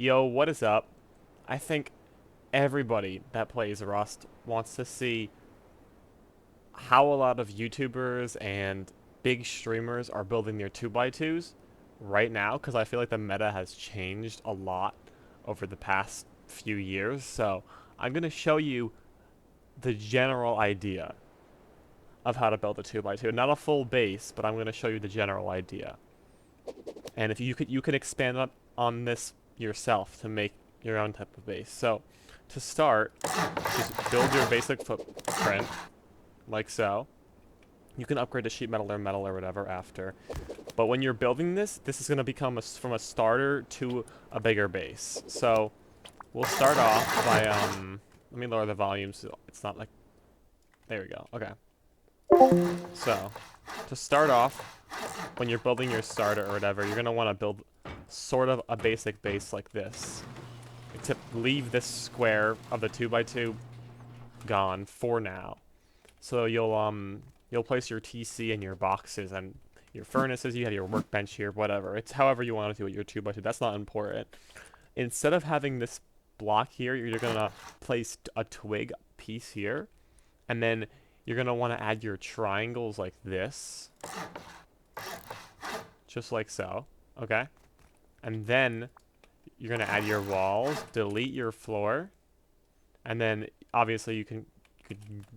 Yo, what is up? I think everybody that plays Rust wants to see how a lot of YouTubers and big streamers are building their 2x2s right now, because I feel like the meta has changed a lot over the past few years. So I'm going to show you the general idea of how to build a 2x2. Not a full base, but I'm going to show you the general idea. And if you could expand on this yourself to make your own type of base. So to start, just build your basic footprint like so. You can upgrade to sheet metal or whatever after. But when you're building this, this is going to become from a starter to a bigger base. So we'll start off by let me lower the volume so it's not like, there we go. Okay. So to start off, when you're building your starter or whatever, you're going to want to build sort of a basic base like this. Except leave this square of the 2x2 gone for now. So you'll place your TC and your boxes and your furnaces, you have your workbench here, whatever. It's however you want to do it, your 2x2. That's not important. Instead of having this block here, you're gonna place a twig piece here, and then you're gonna want to add your triangles like this. Just like so. Okay? And then you're going to add your walls, delete your floor, and then obviously you could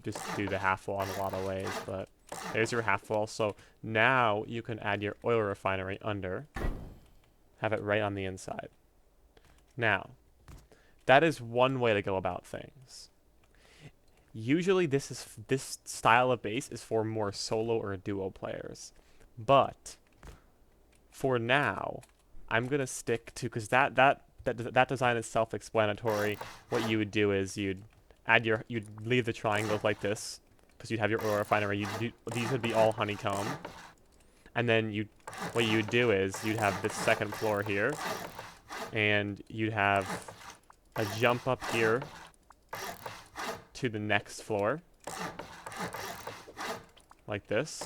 just do the half wall in a lot of ways, but there's your half wall. So now you can add your oil refinery under, have it right on the inside. Now, that is one way to go about things. Usually this style of base is for more solo or duo players. But for now, I'm gonna stick to, because that design is self-explanatory. What you would do is you'd leave the triangles like this, because you'd have your oil refinery. These would be all honeycomb, and then what you'd do is you'd have this second floor here, and you'd have a jump up here to the next floor, like this.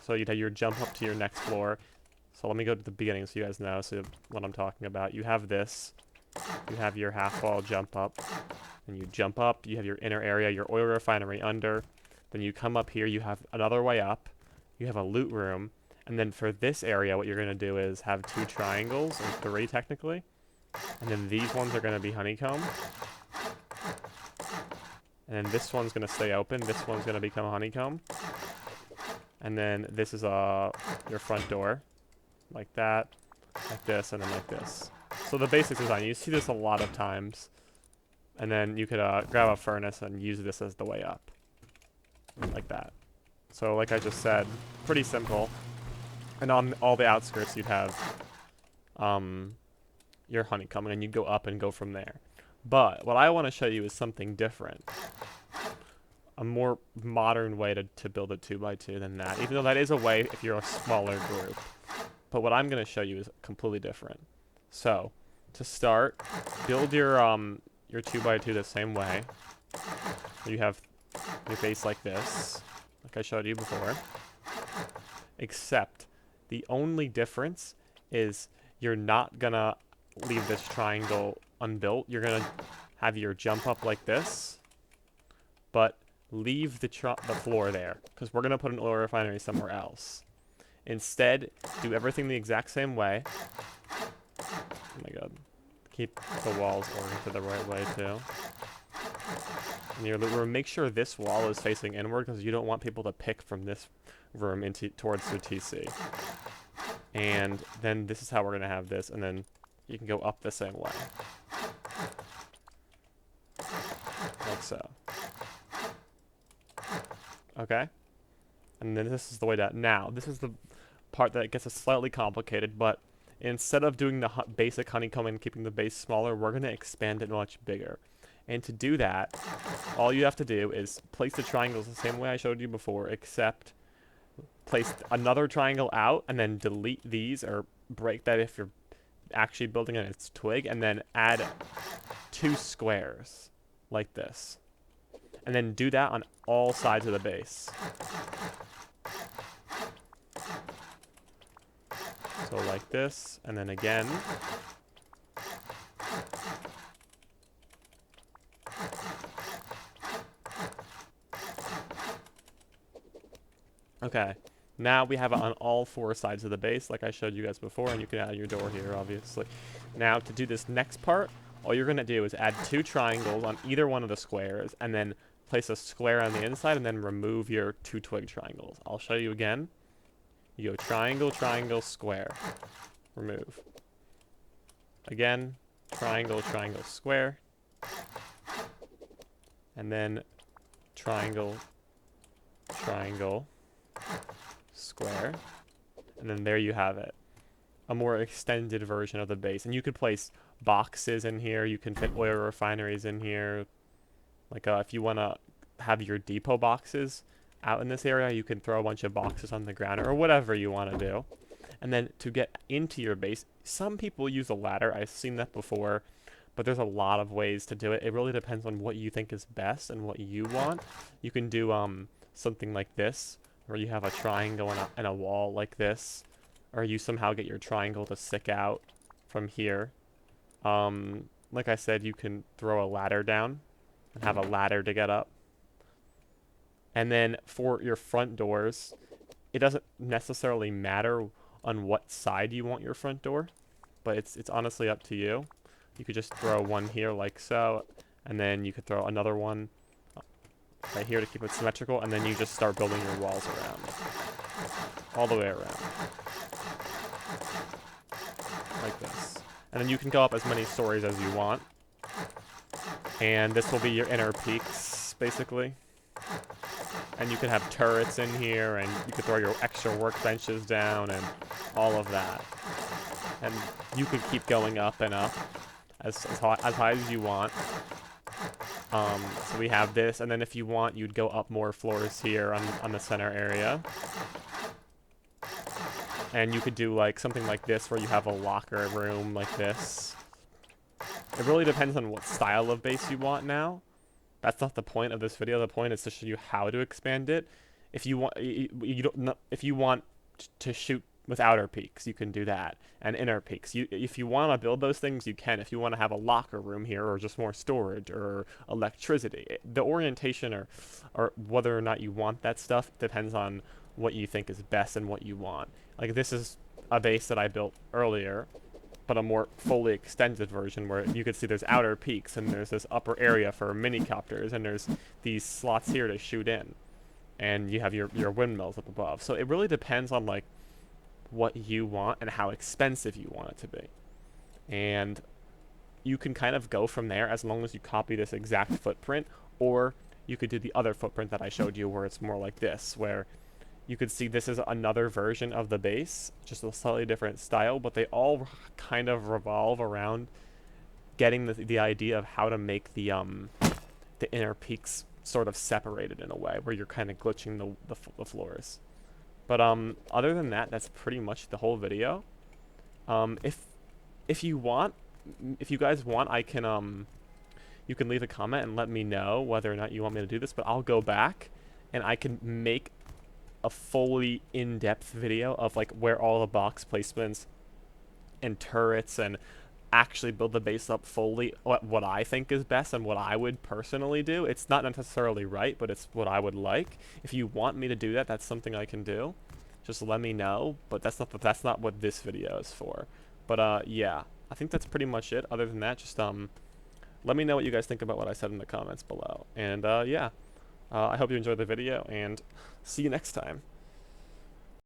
So you'd have your jump up to your next floor. So let me go to the beginning so you guys know what I'm talking about. You have this. You have your half wall jump up. And you jump up. You have your inner area, your oil refinery under. Then you come up here. You have another way up. You have a loot room. And then for this area, what you're going to do is have 2 triangles, or 3 technically. And then these ones are going to be honeycomb. And then this one's going to stay open. This one's going to become honeycomb. And then this is your front door, like that, like this, and then like this. So the basic design, you see this a lot of times. And then you could grab a furnace and use this as the way up, like that. So like I just said, pretty simple. And on all the outskirts you'd have your honeycomb, and you'd go up and go from there. But what I want to show you is something different. A more modern way to build a 2x2 than that, even though that is a way if you're a smaller group. But what I'm going to show you is completely different. So, to start, build your 2x2 the same way. You have your base like this, like I showed you before. Except, the only difference is you're not going to leave this triangle unbuilt. You're going to have your jump up like this, but leave the floor there, because we're going to put an oil refinery somewhere else. Instead, do everything the exact same way. Oh my god. Keep the walls oriented the right way, too. And your loot room, make sure this wall is facing inward, because you don't want people to pick from this room towards the TC. And then this is how we're going to have this, and then you can go up the same way. Like so. Okay? And then this is the way down. Now, this is the part that gets slightly complicated, but instead of doing the basic honeycomb and keeping the base smaller, we're going to expand it much bigger. And to do that, all you have to do is place the triangles the same way I showed you before, except place another triangle out and then delete these, or break that if you're actually building on its twig, and then add 2 squares like this. And then do that on all sides of the base. So like this, and then again. Okay, now we have it on all 4 sides of the base, like I showed you guys before, and you can add your door here, obviously. Now, to do this next part, all you're going to do is add 2 triangles on either one of the squares, and then place a square on the inside, and then remove your 2 twig triangles. I'll show you again. You go triangle, triangle, square. Remove. Again, triangle, triangle, square. And then triangle, triangle, square. And then there you have it. A more extended version of the base. And you could place boxes in here. You can fit oil refineries in here. Like if you want to have your depot boxes out in this area, you can throw a bunch of boxes on the ground or whatever you want to do. And then to get into your base, some people use a ladder. I've seen that before, but there's a lot of ways to do it. It really depends on what you think is best and what you want. You can do something like this, where you have a triangle and a wall like this, or you somehow get your triangle to stick out from here. Like I said, you can throw a ladder down and have a ladder to get up. And then for your front doors, it doesn't necessarily matter on what side you want your front door, but it's honestly up to you. You could just throw one here like so, and then you could throw another one right here to keep it symmetrical, and then you just start building your walls around. All the way around. Like this. And then you can go up as many stories as you want. And this will be your inner peaks, basically. And you can have turrets in here, and you could throw your extra workbenches down, and all of that. And you could keep going up and up as high as you want. So we have this, and then if you want, you'd go up more floors here on the center area. And you could do like something like this, where you have a locker room like this. It really depends on what style of base you want now. That's not the point of this video. The point is to show you how to expand it. If you want, if you want to shoot with outer peaks, you can do that, and inner peaks. If you want to build those things, you can. If you want to have a locker room here, or just more storage, or electricity, the orientation or whether or not you want that stuff depends on what you think is best and what you want. Like this is a base that I built earlier, but a more fully extended version where you could see there's outer peaks and there's this upper area for minicopters and there's these slots here to shoot in, and you have your windmills up above. So it really depends on like what you want and how expensive you want it to be, and you can kind of go from there as long as you copy this exact footprint, or you could do the other footprint that I showed you where it's more like this, where you could see this is another version of the base, just a slightly different style, but they all kind of revolve around getting the idea of how to make the inner peaks sort of separated in a way, where you're kind of glitching the floors. But other than that, that's pretty much the whole video. If you guys want, I can you can leave a comment and let me know whether or not you want me to do this. But I'll go back and I can make a fully in-depth video of like where all the box placements and turrets and actually build the base up fully, what I think is best and what I would personally do. It's not necessarily right, but it's what I would like. If you want me to do that, that's something I can do. Just let me know, but that's not what this video is for. But yeah, I think that's pretty much it. Other than that, just let me know what you guys think about what I said in the comments below. And yeah, I hope you enjoyed the video, and see you next time.